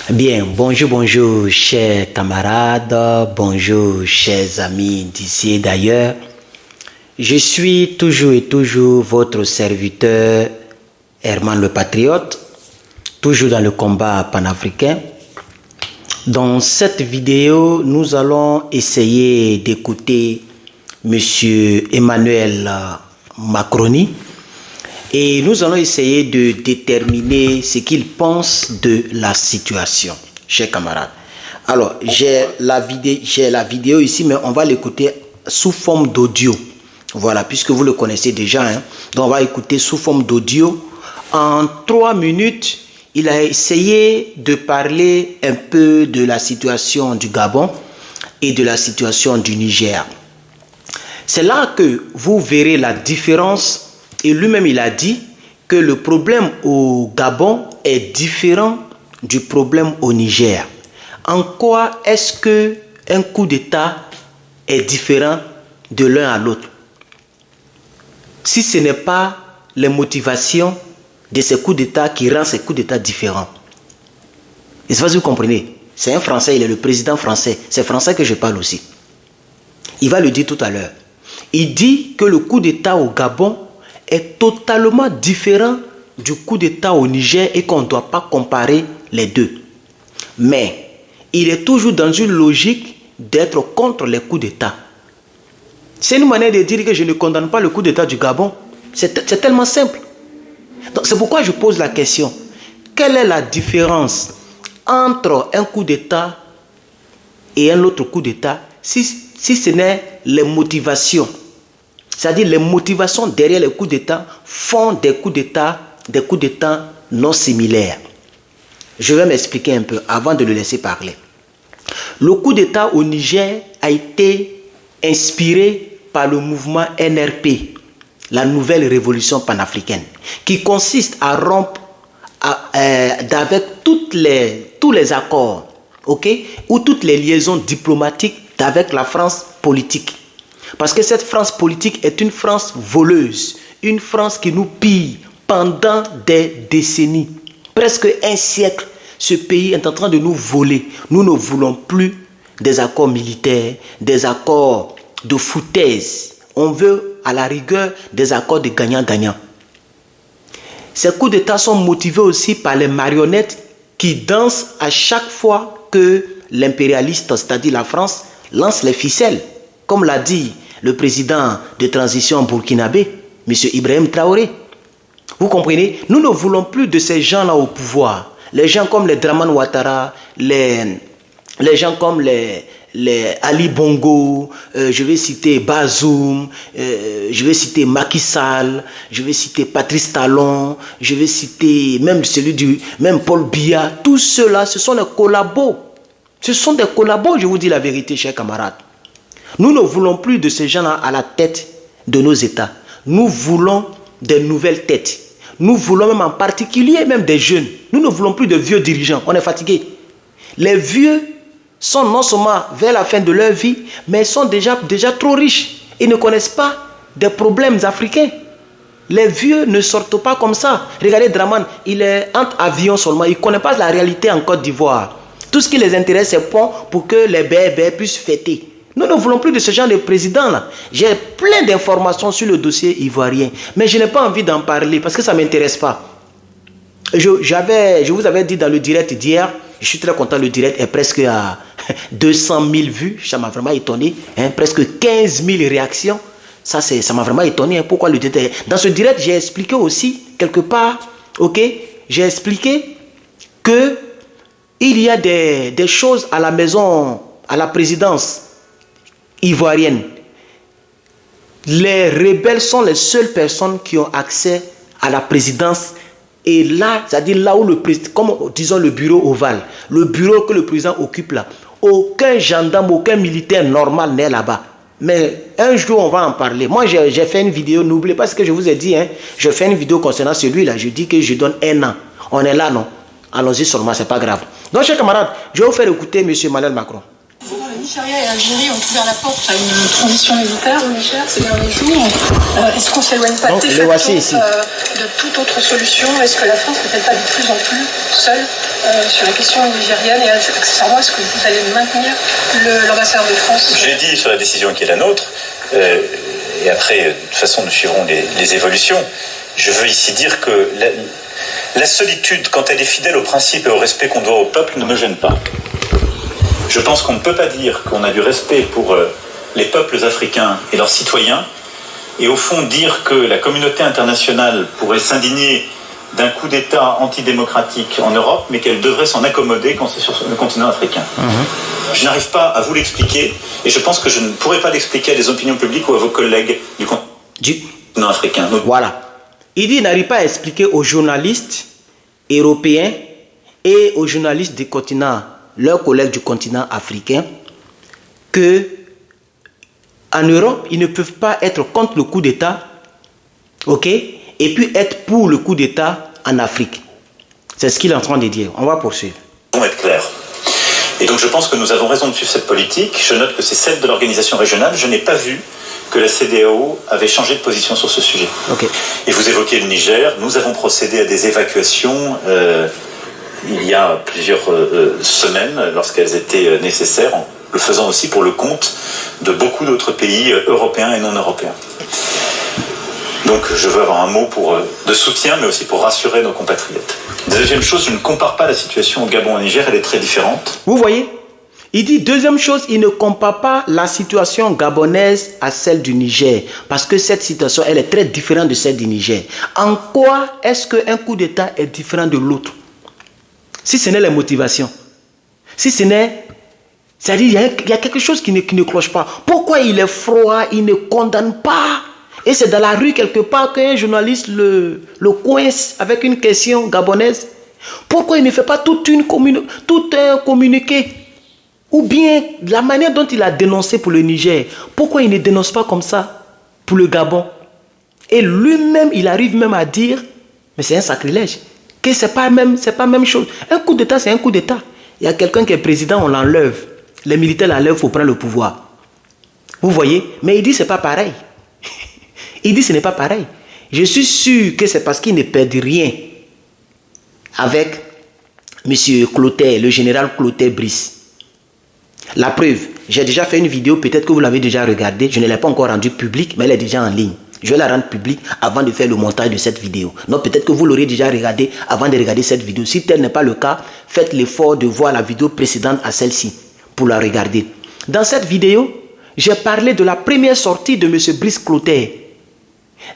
Bien, bonjour, chers camarades, bonjour, chers amis d'ici et d'ailleurs. Je suis toujours votre serviteur, Herman le Patriote, toujours dans le combat panafricain. Dans cette vidéo, nous allons essayer d'écouter Monsieur Emmanuel Macroni et nous allons essayer de déterminer ce qu'il pense de la situation, chers camarades. Alors, j'ai la vidéo ici, mais on va l'écouter sous forme d'audio. Voilà, puisque vous le connaissez déjà, hein. Donc on va écouter sous forme d'audio. En 3 minutes, il a essayé de parler un peu de la situation du Gabon et de la situation du Niger. C'est là que vous verrez la différence, et lui-même il a dit que le problème au Gabon est différent du problème au Niger. En quoi est-ce que un coup d'État est différent de l'un à l'autre? Si ce n'est pas les motivations de ces coups d'État qui rendent ces coups d'État différents. Et c'est pas si vous comprenez. C'est un Français, il est le président français. C'est français que je parle aussi. Il va le dire tout à l'heure. Il dit que le coup d'État au Gabon est totalement différent du coup d'État au Niger et qu'on ne doit pas comparer les deux. Mais il est toujours dans une logique d'être contre les coups d'État. C'est une manière de dire que je ne condamne pas le coup d'État du Gabon. C'est tellement simple. C'est pourquoi je pose la question. Quelle est la différence entre un coup d'État et un autre coup d'État si ce n'est les motivations? C'est-à-dire les motivations derrière les coups d'État font des coups d'État non similaires. Je vais m'expliquer un peu avant de le laisser parler. Le coup d'État au Niger a été inspiré par le mouvement NRP, la nouvelle révolution panafricaine, qui consiste à rompre avec tous les accords, ou toutes les liaisons diplomatiques avec la France politique. Parce que cette France politique est une France voleuse, une France qui nous pille pendant des décennies. Presque un siècle, ce pays est en train de nous voler. Nous ne voulons plus des accords militaires, des accords de foutaise. On veut à la rigueur des accords de gagnant-gagnant. Ces coups d'État sont motivés aussi par les marionnettes qui dansent à chaque fois que l'impérialiste, c'est-à-dire la France, lance les ficelles. Comme l'a dit le président de transition burkinabé, M. Ibrahim Traoré. Vous comprenez? Nous ne voulons plus de ces gens-là au pouvoir. Les gens comme les Draman Ouattara, les gens comme les Ali Bongo, je vais citer Bazoum, je vais citer Macky Sall, je vais citer Patrice Talon, je vais citer même Paul Biya. Tous ceux-là, ce sont des collabos. Ce sont des collabos, je vous dis la vérité, chers camarades. Nous ne voulons plus de ces gens-là à la tête de nos États. Nous voulons des nouvelles têtes. Nous voulons même en particulier même des jeunes. Nous ne voulons plus de vieux dirigeants. On est fatigué. Les vieux sont non seulement vers la fin de leur vie, mais ils sont déjà trop riches. Ils ne connaissent pas des problèmes africains. Les vieux ne sortent pas comme ça. Regardez Draman, il est entre avions seulement. Il ne connaît pas la réalité en Côte d'Ivoire. Tout ce qui les intéresse, c'est pour que les bébés puissent fêter. Nous ne voulons plus de ce genre de président-là. J'ai plein d'informations sur le dossier ivoirien, mais je n'ai pas envie d'en parler parce que ça ne m'intéresse pas. Je vous avais dit dans le direct d'hier, je suis très content, le direct est presque à 200 000 vues, ça m'a vraiment étonné, hein, presque 15 000 réactions. Ça m'a vraiment étonné. Hein, pourquoi le direct? Dans ce direct, j'ai expliqué aussi, quelque part, j'ai expliqué que il y a des choses à la maison, à la présidence ivoirienne. Les rebelles sont les seules personnes qui ont accès à la présidence. Et là, c'est-à-dire là où le président, comme disons le bureau ovale, le bureau que le président occupe là, aucun gendarme, aucun militaire normal n'est là-bas. Mais un jour, on va en parler. Moi, j'ai fait une vidéo, n'oubliez pas ce que je vous ai dit, hein. Je fais une vidéo concernant celui-là. Je dis que je donne 1 an. On est là, non? Allons-y seulement, c'est pas grave. Donc, chers camarades, je vais vous faire écouter M. Emmanuel Macron. Nigeria et l'Algérie ont ouvert la porte à une transition militaire au Niger ces derniers jours. Est-ce qu'on ne s'éloigne pas de toute autre solution? Est-ce que la France n'est-elle pas de plus en plus seule sur la question nigérienne? Et accessoirement, est-ce que vous allez maintenir l'ambassadeur de France? J'ai dit sur la décision qui est la nôtre, et après, de toute façon, nous suivrons les évolutions. Je veux ici dire que la solitude, quand elle est fidèle aux principes et au respect qu'on doit au peuple, ne me gêne pas. Je pense qu'on ne peut pas dire qu'on a du respect pour les peuples africains et leurs citoyens, et au fond dire que la communauté internationale pourrait s'indigner d'un coup d'État antidémocratique en Europe, mais qu'elle devrait s'en accommoder quand c'est sur le continent africain. Je n'arrive pas à vous l'expliquer, et je pense que je ne pourrais pas l'expliquer à des opinions publiques ou à vos collègues du continent africain. Donc, voilà. Il dit qu'il n'arrive pas à expliquer aux journalistes européens et aux journalistes du continent, leurs collègues du continent africain, que en Europe, ils ne peuvent pas être contre le coup d'État, ok, et puis être pour le coup d'État en Afrique. C'est ce qu'il est en train de dire. On va poursuivre. Pour être clair. Et donc je pense que nous avons raison de suivre cette politique. Je note que c'est celle de l'organisation régionale. Je n'ai pas vu que la CEDEAO avait changé de position sur ce sujet. Okay. Et vous évoquez le Niger. Nous avons procédé à des évacuations il y a plusieurs semaines, lorsqu'elles étaient nécessaires, en le faisant aussi pour le compte de beaucoup d'autres pays européens et non européens. Donc je veux avoir un mot de soutien, mais aussi pour rassurer nos compatriotes. Deuxième chose, je ne compare pas la situation au Gabon et au Niger, elle est très différente. Vous voyez, il dit deuxième chose, il ne compare pas la situation gabonaise à celle du Niger, parce que cette situation, elle est très différente de celle du Niger. En quoi est-ce qu'un coup d'État est différent de l'autre? Si ce n'est les motivations, si ce n'est... C'est-à-dire il y a quelque chose qui ne cloche pas. Pourquoi il est froid, il ne condamne pas? Et c'est dans la rue quelque part qu'un journaliste le coince avec une question gabonaise. Pourquoi il ne fait pas tout un communiqué? Ou bien la manière dont il a dénoncé pour le Niger, pourquoi il ne dénonce pas comme ça pour le Gabon? Et lui-même, il arrive même à dire, mais c'est un sacrilège, que c'est pas même chose. Un coup d'État, c'est un coup d'État. Il y a quelqu'un qui est président, on l'enlève. Les militaires l'enlèvent pour prendre le pouvoir. Vous voyez? Mais il dit c'est pas pareil. Il dit ce n'est pas pareil. Je suis sûr que c'est parce qu'il ne perd rien avec M. Clotaire, le général Clotaire Brice. La preuve, j'ai déjà fait une vidéo, peut-être que vous l'avez déjà regardée. Je ne l'ai pas encore rendue publique, mais elle est déjà en ligne. Je vais la rendre publique avant de faire le montage de cette vidéo. Donc peut-être que vous l'aurez déjà regardée avant de regarder cette vidéo. Si tel n'est pas le cas, faites l'effort de voir la vidéo précédente à celle-ci pour la regarder. Dans cette vidéo, j'ai parlé de la première sortie de M. Brice Clotaire.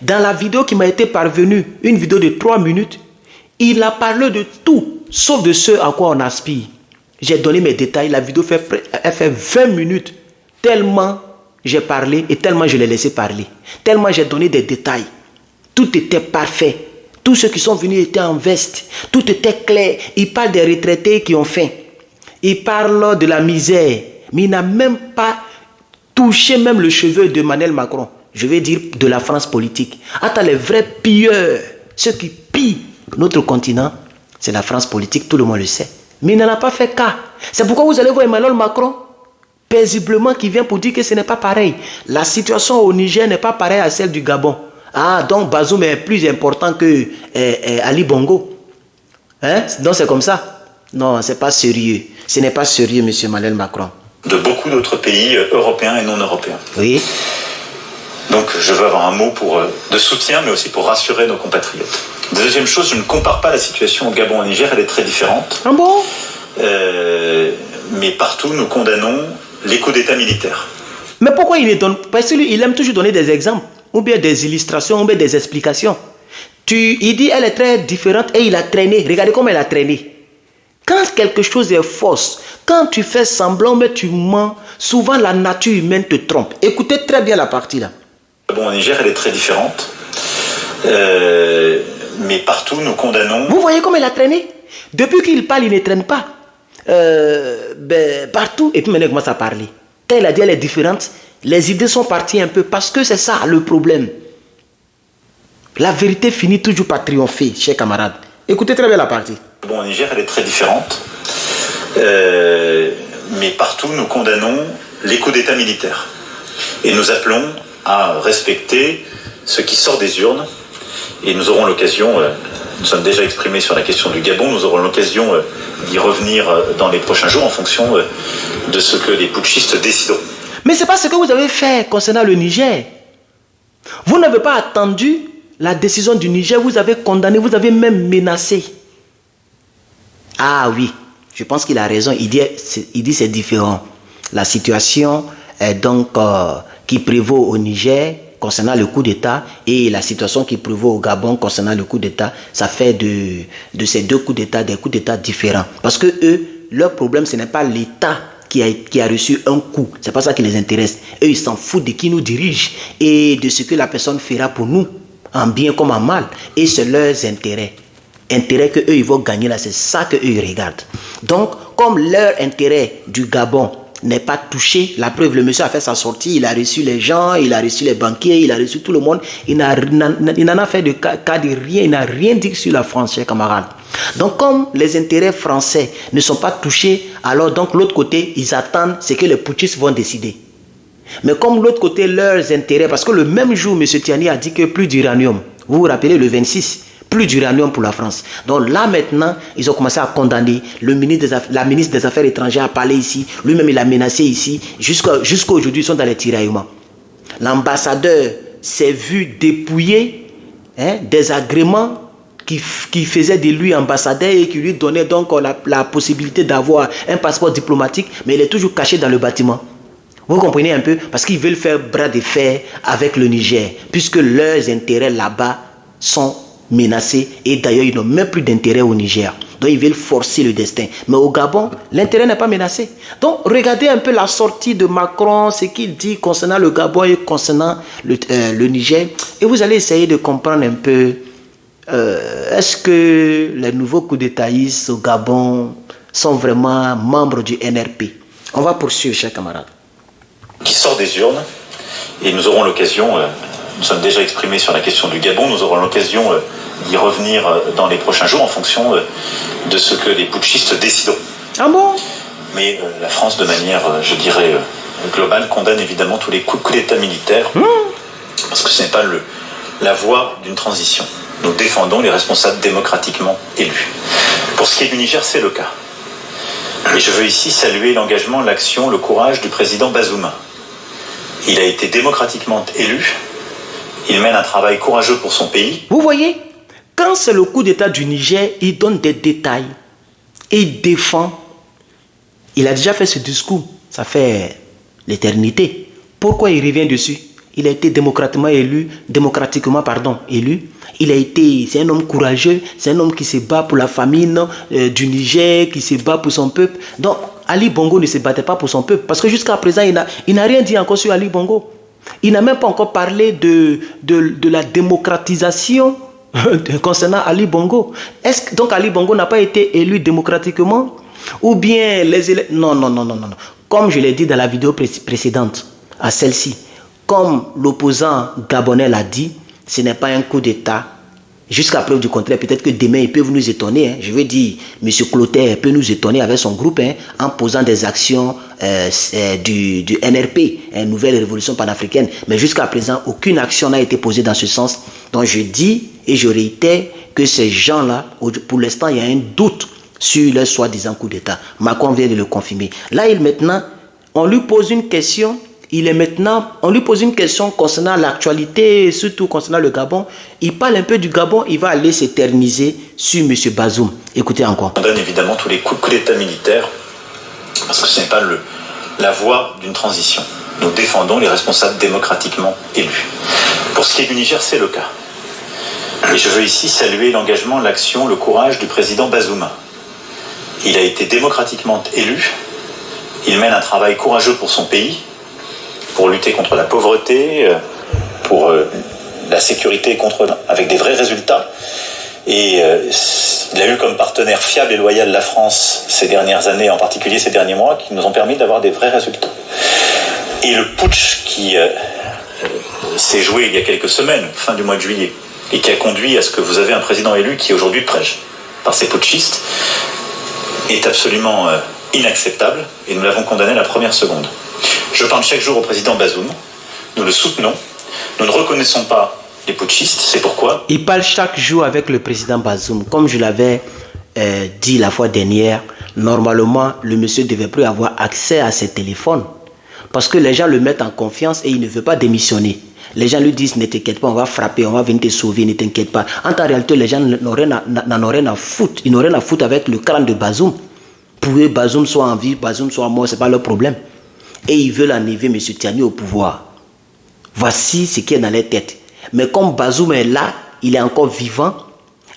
Dans la vidéo qui m'a été parvenue, une vidéo de 3 minutes, il a parlé de tout, sauf de ce à quoi on aspire. J'ai donné mes détails, la vidéo elle fait 20 minutes, tellement j'ai parlé et tellement je l'ai laissé parler. Tellement j'ai donné des détails. Tout était parfait. Tous ceux qui sont venus étaient en veste. Tout était clair. Il parle des retraités qui ont faim. Il parle de la misère. Mais il n'a même pas touché même le cheveu de Emmanuel Macron. Je vais dire de la France politique. Attends, les vrais pilleurs, ceux qui pillent notre continent, c'est la France politique, tout le monde le sait. Mais il n'en a pas fait cas. C'est pourquoi vous allez voir Emmanuel Macron, paisiblement, qui vient pour dire que ce n'est pas pareil. La situation au Niger n'est pas pareille à celle du Gabon. Ah, donc Bazoum est plus important que Ali Bongo. Hein? Donc c'est comme ça. Non, c'est pas sérieux. Ce n'est pas sérieux, M. Emmanuel Macron. De beaucoup d'autres pays européens et non européens. Oui. Donc je veux avoir un mot de soutien, mais aussi pour rassurer nos compatriotes. Deuxième chose, je ne compare pas la situation au Gabon et au Niger, elle est très différente. Ah bon? Mais partout, nous condamnons les coups d'État militaires. Mais pourquoi il les donne? Parce qu'il aime toujours donner des exemples, ou bien des illustrations, ou bien des explications. Il dit elle est très différente et il a traîné. Regardez comment elle a traîné. Quand quelque chose est fausse, quand tu fais semblant, mais tu mens, souvent la nature humaine te trompe. Écoutez très bien la partie là. Bon, au Niger, elle est très différente. Mais partout, nous condamnons... Vous voyez comment il a traîné? Depuis qu'il parle, il ne traîne pas. Partout, et puis maintenant il commence à parler. Quand il a dit elle est différente, les idées sont parties un peu, parce que c'est ça le problème. La vérité finit toujours par triompher, chers camarades. Écoutez très bien la partie. Bon, au Niger, elle est très différente. mais partout nous condamnons les coups d'État militaires. Et nous appelons à respecter ce qui sort des urnes. Et nous aurons l'occasion, nous sommes déjà exprimés sur la question du Gabon, nous aurons l'occasion d'y revenir dans les prochains jours en fonction de ce que les putschistes décideront. Mais ce n'est pas ce que vous avez fait concernant le Niger. Vous n'avez pas attendu la décision du Niger, vous avez condamné, vous avez même menacé. Ah oui, je pense qu'il a raison, il dit c'est différent. La situation donc, qui prévaut au Niger concernant le coup d'État et la situation qui prévaut au Gabon concernant le coup d'État, ça fait de ces deux coups d'État des coups d'État différents. Parce que eux, leur problème, ce n'est pas l'État qui a reçu un coup. C'est pas ça qui les intéresse. Eux, ils s'en foutent de qui nous dirige et de ce que la personne fera pour nous, en bien comme en mal. Et c'est leurs intérêts. Intérêt que eux ils vont gagner là, c'est ça que eux ils regardent. Donc, comme leur intérêt du Gabon n'est pas touché, la preuve, le monsieur a fait sa sortie, il a reçu les gens, il a reçu les banquiers, il a reçu tout le monde, il n'en a fait de cas de rien, il n'a rien dit sur la France, chers camarades. Donc, comme les intérêts français ne sont pas touchés, alors donc l'autre côté, ils attendent ce que les putschistes vont décider. Mais comme l'autre côté, leurs intérêts, parce que le même jour, M. Tiani a dit que plus d'uranium, vous vous rappelez, le 26, plus d'uranium pour la France. Donc là maintenant, ils ont commencé à condamner. La ministre des Affaires étrangères a parlé ici. Lui-même, il a menacé ici. Jusqu'à aujourd'hui, ils sont dans les tiraillements. L'ambassadeur s'est vu dépouiller des agréments qui faisaient de lui ambassadeur et qui lui donnaient donc la possibilité d'avoir un passeport diplomatique, mais il est toujours caché dans le bâtiment. Vous comprenez un peu? Parce qu'ils veulent faire bras de fer avec le Niger, puisque leurs intérêts là-bas sont menacés et d'ailleurs ils n'ont même plus d'intérêt au Niger. Donc ils veulent forcer le destin. Mais au Gabon, l'intérêt n'est pas menacé. Donc regardez un peu la sortie de Macron, ce qu'il dit concernant le Gabon et concernant le Niger. Et vous allez essayer de comprendre un peu, est-ce que les nouveaux coups d'Étaïs au Gabon sont vraiment membres du NRP? On va poursuivre, chers camarades. Qui sort des urnes et nous aurons l'occasion, nous sommes déjà exprimés sur la question du Gabon, nous aurons l'occasion d'y revenir dans les prochains jours en fonction de ce que les putschistes décideront. Ah bon? Mais la France, de manière, je dirais, globale, condamne évidemment tous les coups d'État militaires, parce que ce n'est pas la voie d'une transition. Nous défendons les responsables démocratiquement élus. Pour ce qui est du Niger, c'est le cas. Et je veux ici saluer l'engagement, l'action, le courage du président Bazoum. Il a été démocratiquement élu. Il mène un travail courageux pour son pays. Vous voyez, quand c'est le coup d'État du Niger, il donne des détails. Et il défend. Il a déjà fait ce discours. Ça fait l'éternité. Pourquoi il revient dessus? Il a été démocratiquement élu. C'est un homme courageux. C'est un homme qui se bat pour la famine du Niger, qui se bat pour son peuple. Donc, Ali Bongo ne se battait pas pour son peuple. Parce que jusqu'à présent, il n'a rien dit encore sur Ali Bongo. Il n'a même pas encore parlé de la démocratisation concernant Ali Bongo. Est-ce que donc Ali Bongo n'a pas été élu démocratiquement? Ou bien les élections... Non. Comme je l'ai dit dans la vidéo précédente, à celle-ci, comme l'opposant gabonais l'a dit, ce n'est pas un coup d'État. Jusqu'à preuve du contraire, peut-être que demain, ils peuvent nous étonner. Je veux dire, M. Clotaire peut nous étonner avec son groupe en posant des actions du NRP, Nouvelle Révolution Panafricaine. Mais jusqu'à présent, aucune action n'a été posée dans ce sens. Donc je dis et je réitère que ces gens-là, pour l'instant, il y a un doute sur leur soi-disant coup d'État. Macron vient de le confirmer. Là, maintenant, on lui pose une question. On lui pose une question concernant l'actualité, surtout concernant le Gabon. Il parle un peu du Gabon, il va aller s'éterniser sur M. Bazoum. Écoutez encore. On donne évidemment tous les coups d'État militaires, parce que ce n'est pas la voie d'une transition. Nous défendons les responsables démocratiquement élus. Pour ce qui est du Niger, c'est le cas. Et je veux ici saluer l'engagement, l'action, le courage du président Bazoum. Il a été démocratiquement élu. Il mène un travail courageux pour son pays, pour lutter contre la pauvreté, pour la sécurité, avec des vrais résultats. Et il a eu comme partenaire fiable et loyal la France ces dernières années, en particulier ces derniers mois, qui nous ont permis d'avoir des vrais résultats. Et le putsch qui s'est joué il y a quelques semaines, fin du mois de juillet, et qui a conduit à ce que vous avez un président élu qui aujourd'hui prêche par ces putschistes, est absolument inacceptable et nous l'avons condamné à la première seconde. Je parle chaque jour au président Bazoum, nous le soutenons, nous ne reconnaissons pas les putschistes, c'est pourquoi... Il parle chaque jour avec le président Bazoum. Comme je l'avais dit la fois dernière, normalement, le monsieur ne devait plus avoir accès à ses téléphones parce que les gens le mettent en confiance et il ne veut pas démissionner. Les gens lui disent, ne t'inquiète pas, on va frapper, on va venir te sauver, ne t'inquiète pas. En réalité, les gens n'en ont rien à foutre. Ils n'ont rien à foutre avec le crâne de Bazoum. Pour eux, Bazoum soit en vie, Bazoum soit mort, ce n'est pas leur problème. Et ils veulent enlever M. Tiani au pouvoir. Voici ce qui est dans les têtes. Mais comme Bazoum est là, il est encore vivant,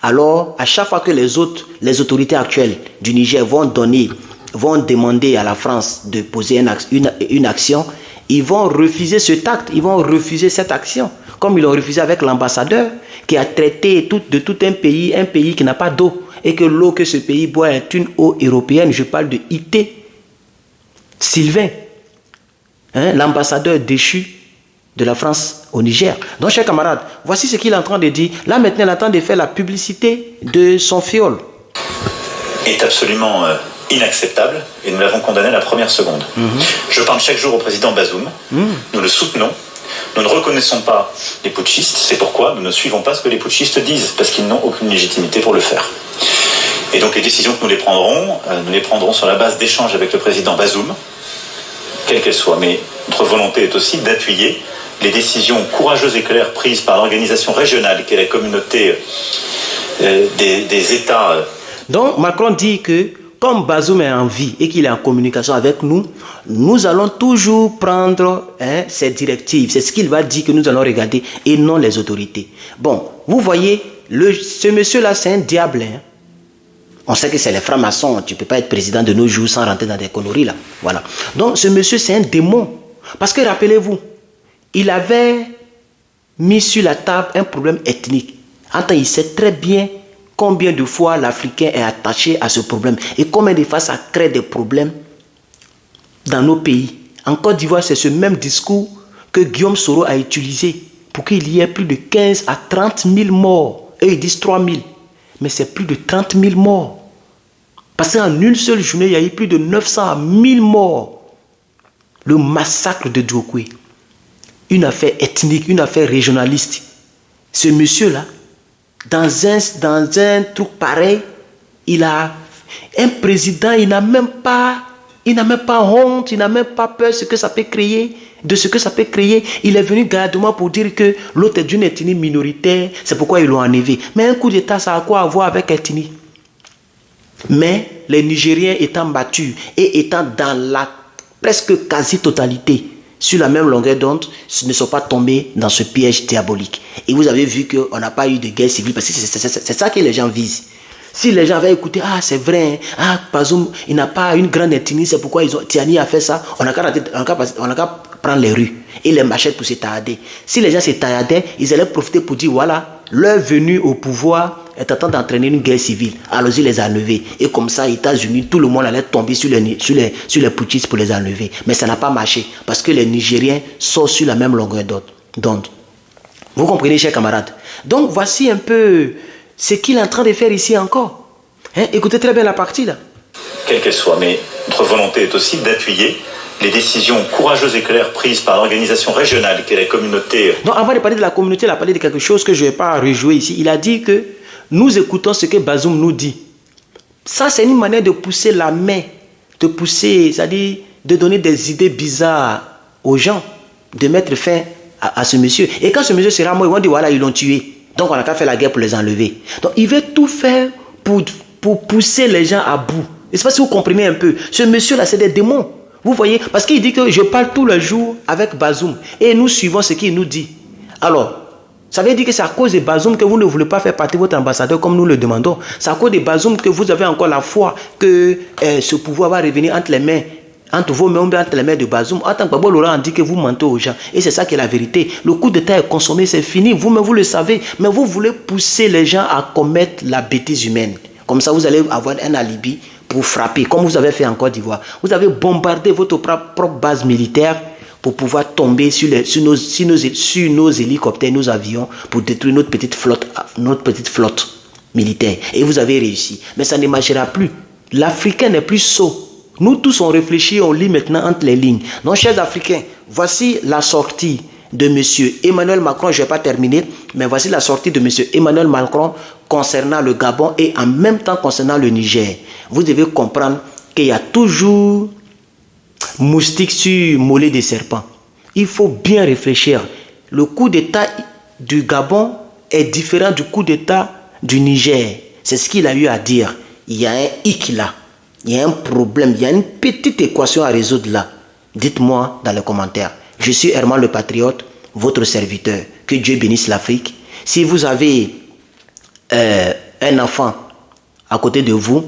alors à chaque fois que les autorités actuelles du Niger vont demander à la France de poser une action, ils vont refuser cet acte, ils vont refuser cette action. Comme ils l'ont refusé avec l'ambassadeur qui a traité de tout un pays qui n'a pas d'eau. Et que l'eau que ce pays boit est une eau européenne. Je parle de IT. Sylvain, l'ambassadeur déchu de la France au Niger. Donc, chers camarades, voici ce qu'il est en train de dire. Là, maintenant, il est en train de faire la publicité de son fiole. Est absolument inacceptable et nous l'avons condamné à la première seconde. Je parle chaque jour au président Bazoum, nous le soutenons, nous ne reconnaissons pas les putschistes, c'est pourquoi nous ne suivons pas ce que les putschistes disent, parce qu'ils n'ont aucune légitimité pour le faire. Et donc les décisions que nous les prendrons sur la base d'échanges avec le président Bazoum, quelle qu'elle soit, mais notre volonté est aussi d'appuyer les décisions courageuses et claires prises par l'organisation régionale, qui est la communauté des États. Donc Macron dit que comme Bazoum est en vie et qu'il est en communication avec nous, nous allons toujours prendre ses directives. C'est ce qu'il va dire que nous allons regarder et non les autorités. Bon, vous voyez, ce monsieur-là, c'est un diable. On sait que c'est les francs-maçons. Tu ne peux pas être président de nos jours sans rentrer dans des conneries là. Voilà. Donc ce monsieur, c'est un démon. Parce que rappelez-vous, il avait mis sur la table un problème ethnique. Attends, il sait très bien combien de fois l'Africain est attaché à ce problème et combien de fois ça crée des problèmes dans nos pays. En Côte d'Ivoire, c'est ce même discours que Guillaume Soro a utilisé pour qu'il y ait plus de 15 à 30 000 morts. Eux, ils disent 3 000, mais c'est plus de 30 000 morts. Parce qu'en une seule journée, il y a eu plus de 900 à 1000 morts. Le massacre de Djokwe, une affaire ethnique, une affaire régionaliste. Ce monsieur-là, dans un truc pareil, il a un président, il n'a même pas honte, il n'a même pas peur de ce que ça peut créer. Il est venu gardement pour dire que l'autre est d'une ethnie minoritaire, c'est pourquoi ils l'ont enlevé. Mais un coup d'État, ça a quoi à voir avec ethnie? Mais les Nigériens étant battus et étant dans la presque quasi-totalité sur la même longueur d'onde, ne sont pas tombés dans ce piège diabolique. Et vous avez vu qu'on n'a pas eu de guerre civile, parce que c'est ça que les gens visent. Si les gens avaient écouté, c'est vrai, Bazoum, il n'a pas une grande ethnie, c'est pourquoi Tiani a fait ça, on n'a qu'à prendre les rues et les machettes pour se taillader. Si les gens se tailladaient, ils allaient profiter pour dire, voilà, leur venue au pouvoir est en train d'entraîner une guerre civile. Allons-y les enlever. Et comme ça, les États-Unis, tout le monde allait tomber sur les putschistes pour les enlever. Mais ça n'a pas marché parce que les Nigériens sont sur la même longueur d'onde. Vous comprenez, chers camarades? Donc, voici un peu ce qu'il est en train de faire ici encore. Écoutez très bien la partie là. Quelle qu'elle soit, mais notre volonté est aussi d'appuyer les décisions courageuses et claires prises par l'organisation régionale, qui est la communauté. Donc, avant de parler de la communauté, il a parlé de quelque chose que je ne vais pas rejouer ici. Il a dit que nous écoutons ce que Bazoum nous dit. Ça, c'est une manière de pousser la main, c'est-à-dire de donner des idées bizarres aux gens, de mettre fin à ce monsieur. Et quand ce monsieur sera mort, ils vont dire, voilà, ils l'ont tué. Donc, on n'a qu'à faire la guerre pour les enlever. Donc, il veut tout faire pour pousser les gens à bout. Je ne sais pas si vous comprenez un peu. Ce monsieur-là, c'est des démons. Vous voyez, parce qu'il dit que je parle tout le jour avec Bazoum et nous suivons ce qu'il nous dit. Alors, ça veut dire que c'est à cause de Bazoum que vous ne voulez pas faire partie de votre ambassadeur comme nous le demandons. C'est à cause de Bazoum que vous avez encore la foi que ce pouvoir va revenir entre vos mains, entre les mains de Bazoum. En tant que Babo Laurent dit que vous mentez aux gens. Et c'est ça qui est la vérité. Le coup d'État est consommé, c'est fini. Vous-même, vous le savez. Mais vous voulez pousser les gens à commettre la bêtise humaine. Comme ça, vous allez avoir un alibi pour frapper, comme vous avez fait en Côte d'Ivoire. Vous avez bombardé votre propre base militaire pour pouvoir tomber sur nos hélicoptères, nos avions, pour détruire notre petite flotte militaire. Et vous avez réussi. Mais ça ne marchera plus. L'Africain n'est plus sot. Nous tous, on réfléchit, on lit maintenant entre les lignes. Donc, chers Africains, voici la sortie de M. Emmanuel Macron. Je ne vais pas terminer, mais voici la sortie de M. Emmanuel Macron concernant le Gabon et en même temps concernant le Niger. Vous devez comprendre qu'il y a toujours moustique sur mollet de serpent. Il faut bien réfléchir. Le coup d'État du Gabon est différent du coup d'État du Niger. C'est ce qu'il a eu à dire. Il y a un hic là. Il y a un problème. Il y a une petite équation à résoudre là. Dites-moi dans les commentaires. Je suis Herman le Patriote, votre serviteur. Que Dieu bénisse l'Afrique. Si vous avez un enfant à côté de vous,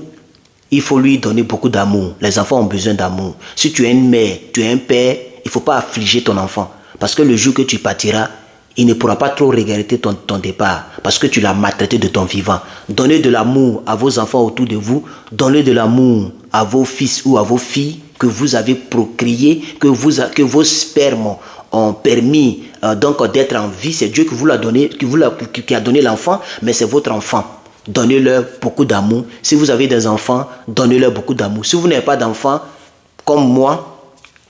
il faut lui donner beaucoup d'amour. Les enfants ont besoin d'amour. Si tu es une mère, tu es un père, il ne faut pas affliger ton enfant. Parce que le jour que tu partiras, il ne pourra pas trop regretter ton départ. Parce que tu l'as maltraité de ton vivant. Donnez de l'amour à vos enfants autour de vous. Donnez de l'amour à vos fils ou à vos filles que vous avez procréé, que vos spermes ont permis donc d'être en vie. C'est Dieu qui vous l'a donné, qui a donné l'enfant, mais c'est votre enfant. Donnez-leur beaucoup d'amour. Si vous avez des enfants, donnez-leur beaucoup d'amour. Si vous n'avez pas d'enfants, comme moi,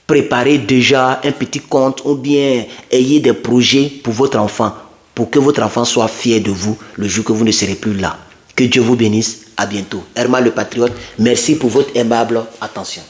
préparez déjà un petit compte ou bien ayez des projets pour votre enfant, pour que votre enfant soit fier de vous le jour que vous ne serez plus là. Que Dieu vous bénisse. À bientôt. Herman le Patriote, merci pour votre aimable attention.